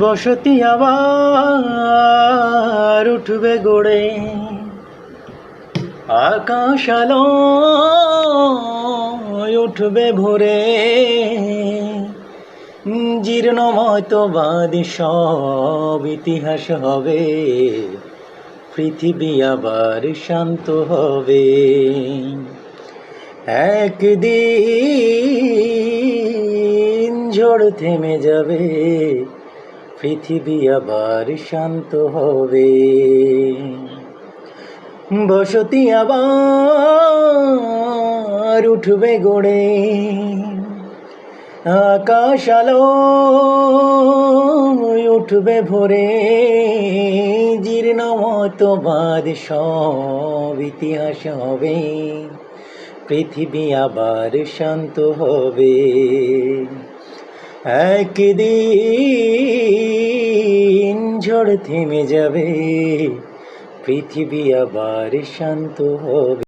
বসতি আবার উঠবে গড়ে, আকাশ আলো উঠবে ভোরে, জীর্ণ মতবাদ সব ইতিহাস হবে, পৃথিবী আবার শান্ত হবে। একদিন ঝড় থেমে যাবে, পৃথিবী আবার শান্ত হবে। বসতি আবার উঠবে গড়ে, আকাশ আলো উঠবে ভোরে, জীর্ণ মতবাদ সব ইতিহাস হবে, পৃথিবী আবার শান্ত হবে। একদিন ঝড় থেমে যাবে, পৃথিবী আবার শান্ত হবে।